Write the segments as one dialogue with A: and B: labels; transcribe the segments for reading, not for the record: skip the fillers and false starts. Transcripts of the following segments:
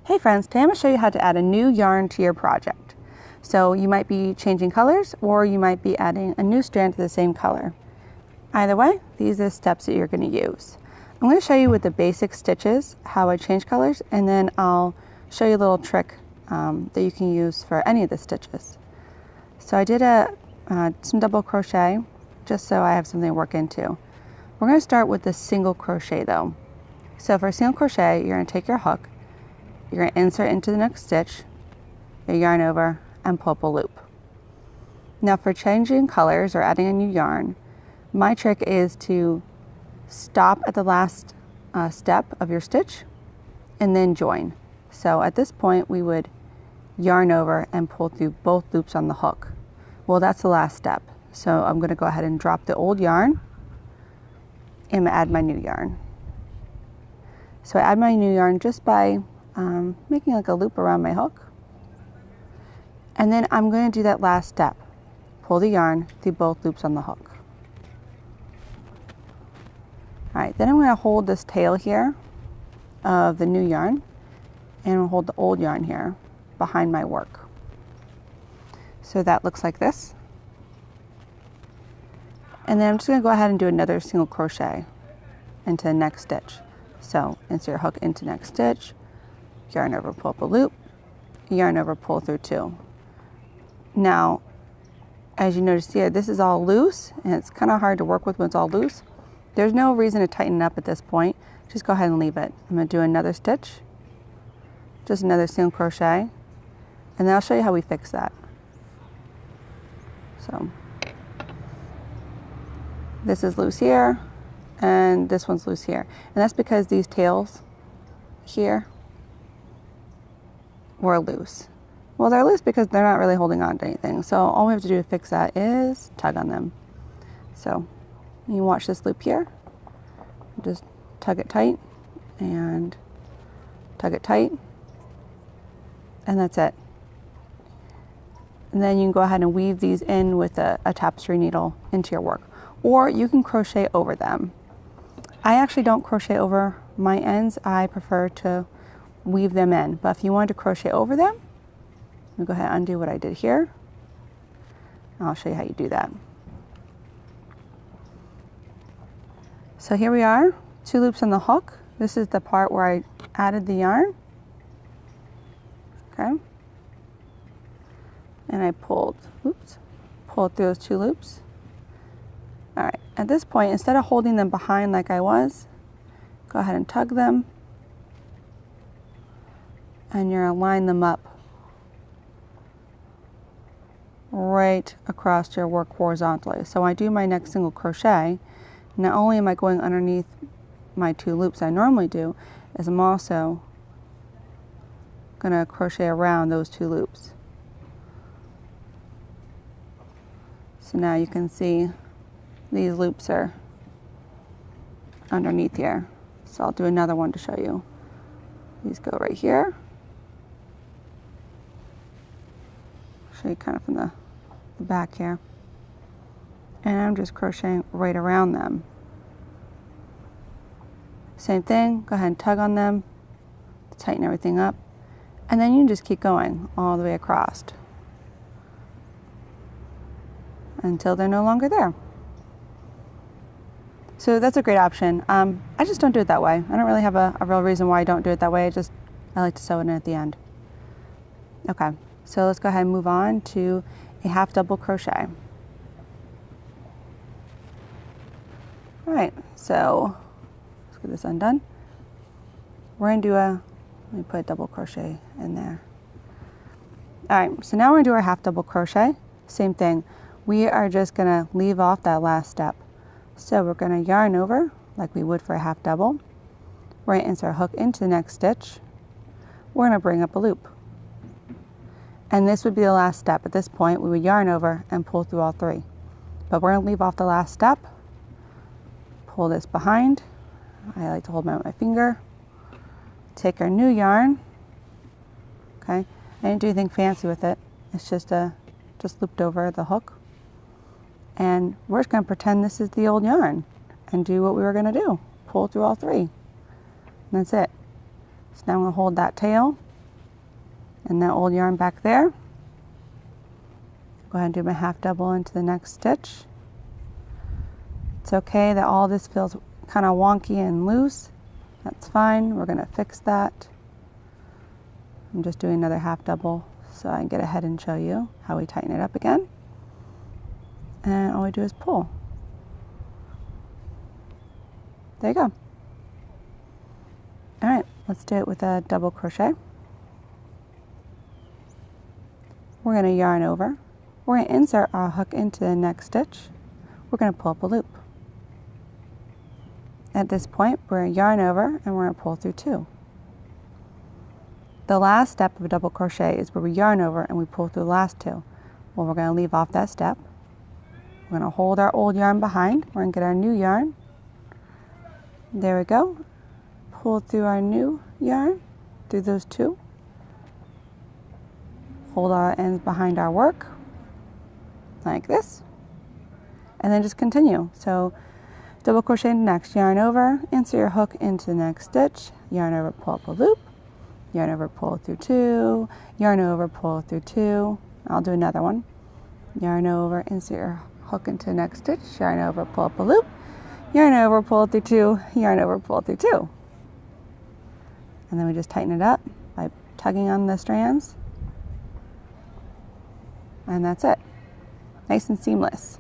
A: Hey friends, today I'm going to show you how to add a new yarn to your project. So you might be changing colors or you might be adding a new strand to the same color. Either way, these are the steps that you're going to use. I'm going to show you with the basic stitches how I change colors, and then I'll show you a little trick that you can use for any of the stitches. So I did some double crochet just so I have something to work into. We're going to start with the single crochet though. So for a single crochet, you're going to take your hook, you're going to insert into the next stitch, you yarn over, and pull up a loop. Now for changing colors or adding a new yarn, my trick is to stop at the last step of your stitch and then join. So at this point we would yarn over and pull through both loops on the hook. Well, that's the last step. So I'm going to go ahead and drop the old yarn and add my new yarn. So I add my new yarn just by making like a loop around my hook. And then I'm going to do that last step. Pull the yarn through both loops on the hook. Alright, then I'm going to hold this tail here of the new yarn and I'll hold the old yarn here behind my work. So that looks like this. And then I'm just going to go ahead and do another single crochet into the next stitch. So insert your hook into next stitch, yarn over, pull up a loop, yarn over, pull through two. Now, as you notice here, this is all loose and it's kind of hard to work with when it's all loose. There's no reason to tighten it up at this point. Just go ahead and leave it. I'm going to do another stitch, just another single crochet, and then I'll show you how we fix that. So this is loose here and this one's loose here. And that's because these tails here were loose. Well, they're loose because they're not really holding on to anything. So all we have to do to fix that is tug on them. So you watch this loop here. Just tug it tight and tug it tight. And that's it. And then you can go ahead and weave these in with a tapestry needle into your work. Or you can crochet over them. I actually don't crochet over my ends. I prefer to weave them in. But if you wanted to crochet over them, let me go ahead and undo what I did here. And I'll show you how you do that. So here we are, 2 loops on the hook. This is the part where I added the yarn. Okay. And I pulled through those 2 loops. All right, at this point, instead of holding them behind like I was, go ahead and tug them. And you're gonna line them up right across your work horizontally. So when I do my next single crochet, not only am I going underneath my 2 loops I normally do, is I'm also gonna crochet around those 2 loops. So now you can see these loops are underneath here. So I'll do another one to show you. These go right here. Show you kind of from the back here. And I'm just crocheting right around them. Same thing, go ahead and tug on them, tighten everything up, and then you can just keep going all the way across until they're no longer there. So that's a great option. I just don't do it that way. I don't really have a real reason why I don't do it that way. I like to sew it in at the end. Okay, so let's go ahead and move on to a half double crochet. All right, so let's get this undone. We're gonna do let me put a double crochet in there. All right, so now we're gonna do our half double crochet. Same thing. We are just gonna leave off that last step. So we're gonna yarn over like we would for a half double. We're gonna insert our hook into the next stitch. We're gonna bring up a loop. And this would be the last step. At this point, we would yarn over and pull through all 3. But we're gonna leave off the last step. Pull this behind. I like to hold mine with my finger. Take our new yarn. Okay, I didn't do anything fancy with it. It's just looped over the hook. And we're just going to pretend this is the old yarn and do what we were going to do. Pull through all 3. And that's it. So now I'm going to hold that tail and that old yarn back there. Go ahead and do my half double into the next stitch. It's okay that all this feels kind of wonky and loose. That's fine. We're going to fix that. I'm just doing another half double so I can get ahead and show you how we tighten it up again. And all we do is pull. There you go. All right, let's do it with a double crochet. We're going to yarn over. We're going to insert our hook into the next stitch. We're going to pull up a loop. At this point, we're going to yarn over and we're going to pull through 2. The last step of a double crochet is where we yarn over and we pull through the last 2. Well, we're going to leave off that step. We're going to hold our old yarn behind. We're going to get our new yarn. There we go. Pull through our new yarn through those 2. Hold our ends behind our work like this, and then just continue. So double crochet into next, yarn over, insert your hook into the next stitch, yarn over, pull up a loop, yarn over, pull through 2, yarn over, pull through 2. I'll do another one. Yarn over, insert your hook into the next stitch, yarn over, pull up a loop, yarn over, pull through 2, yarn over, pull through 2. And then we just tighten it up by tugging on the strands. And that's it. Nice and seamless.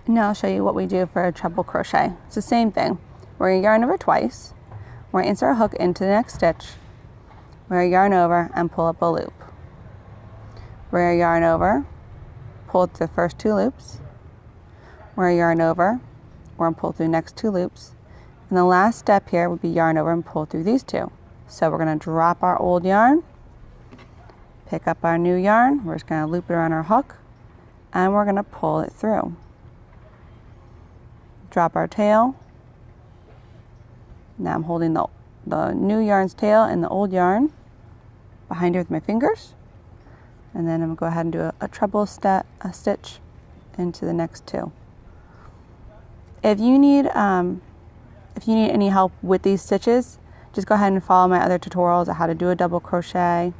A: Now I'll show you what we do for a treble crochet. It's the same thing. We're going to yarn over twice. We're going to insert our hook into the next stitch. We're going to yarn over and pull up a loop. We're going to yarn over, pull through the first 2 loops. We're going to yarn over, we're going to pull through the next 2 loops. And the last step here would be yarn over and pull through these 2. So we're going to drop our old yarn, pick up our new yarn, we're just going to loop it around our hook, and we're going to pull it through. Drop our tail. Now I'm holding the new yarn's tail and the old yarn behind it with my fingers. And then I'm going to go ahead and do a treble stitch into the next 2. If you need any help with these stitches, just go ahead and follow my other tutorials on how to do a double crochet,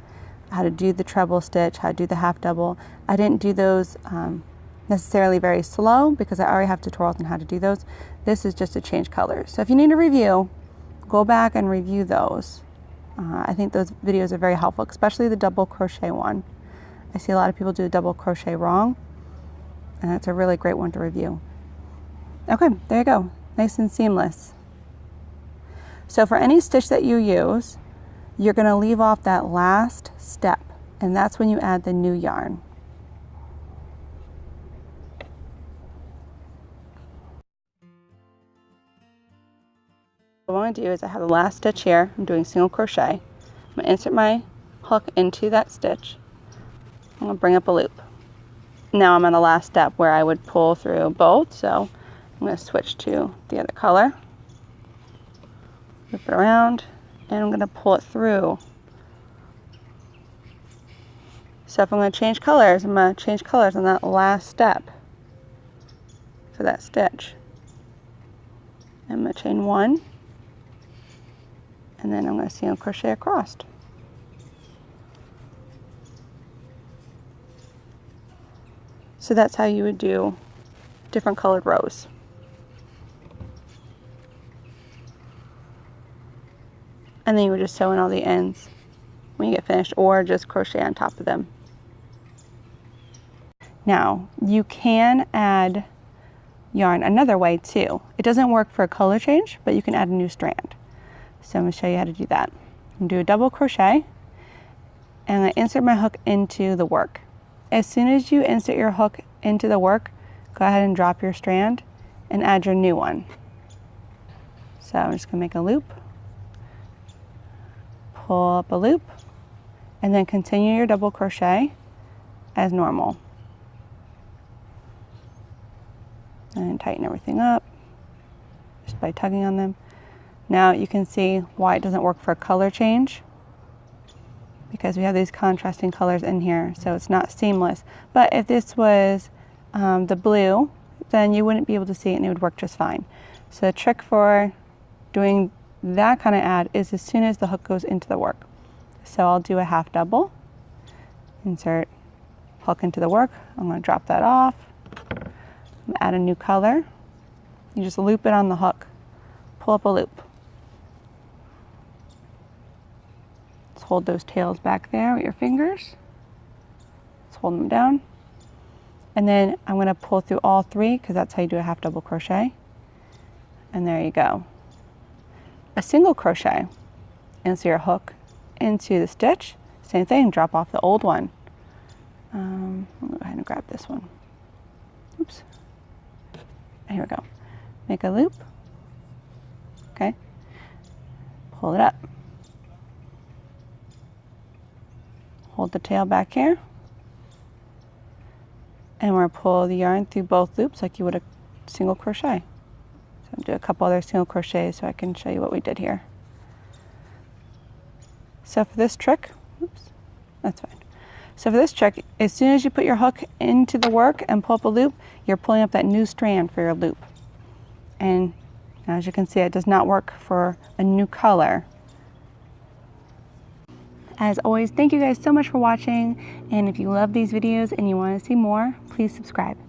A: how to do the treble stitch, how to do the half double. I didn't do those necessarily very slow because I already have tutorials on how to do those. This is just to change colors. So if you need a review, go back and review those. I think those videos are very helpful, especially the double crochet one. I see a lot of people do the double crochet wrong, and it's a really great one to review. Okay, there you go. Nice and seamless. So for any stitch that you use, you're going to leave off that last step, and that's when you add the new yarn. What I want to do is I have the last stitch here. I'm doing single crochet. I'm going to insert my hook into that stitch. I'm going to bring up a loop. Now I'm on the last step where I would pull through both, so I'm going to switch to the other color. Whip it around, and I'm going to pull it through. So if I'm going to change colors, I'm going to change colors on that last step for that stitch. I'm going to chain 1, and then I'm going to single crochet across. So that's how you would do different colored rows. And then you would just sew in all the ends when you get finished, or just crochet on top of them. Now, you can add yarn another way too. It doesn't work for a color change, but you can add a new strand. So I'm going to show you how to do that. I'm going to do a double crochet, and I insert my hook into the work. As soon as you insert your hook into the work, go ahead and drop your strand and add your new one. So I'm just going to make a loop, pull up a loop, and then continue your double crochet as normal. And tighten everything up just by tugging on them. Now you can see why it doesn't work for a color change, because we have these contrasting colors in here, so it's not seamless. But if this was the blue, then you wouldn't be able to see it and it would work just fine. So the trick for doing that kind of add is as soon as the hook goes into the work. So I'll do a half double, insert hook into the work. I'm going to drop that off, add a new color. You just loop it on the hook, pull up a loop. Let's hold those tails back there with your fingers. Let's hold them down. And then I'm going to pull through all three because that's how you do a half double crochet. And there you go. A single crochet. Insert your hook into the stitch. Same thing, drop off the old one. I'll go ahead and grab this one. Oops. Here we go. Make a loop. Okay. Pull it up. Hold the tail back here. And we're going to pull the yarn through both loops like you would a single crochet. So I'm going to do a couple other single crochets so I can show you what we did here. So for this trick, oops, that's fine. So for this trick, as soon as you put your hook into the work and pull up a loop, you're pulling up that new strand for your loop. And as you can see, it does not work for a new color. As always, thank you guys so much for watching, and if you love these videos and you want to see more, please subscribe.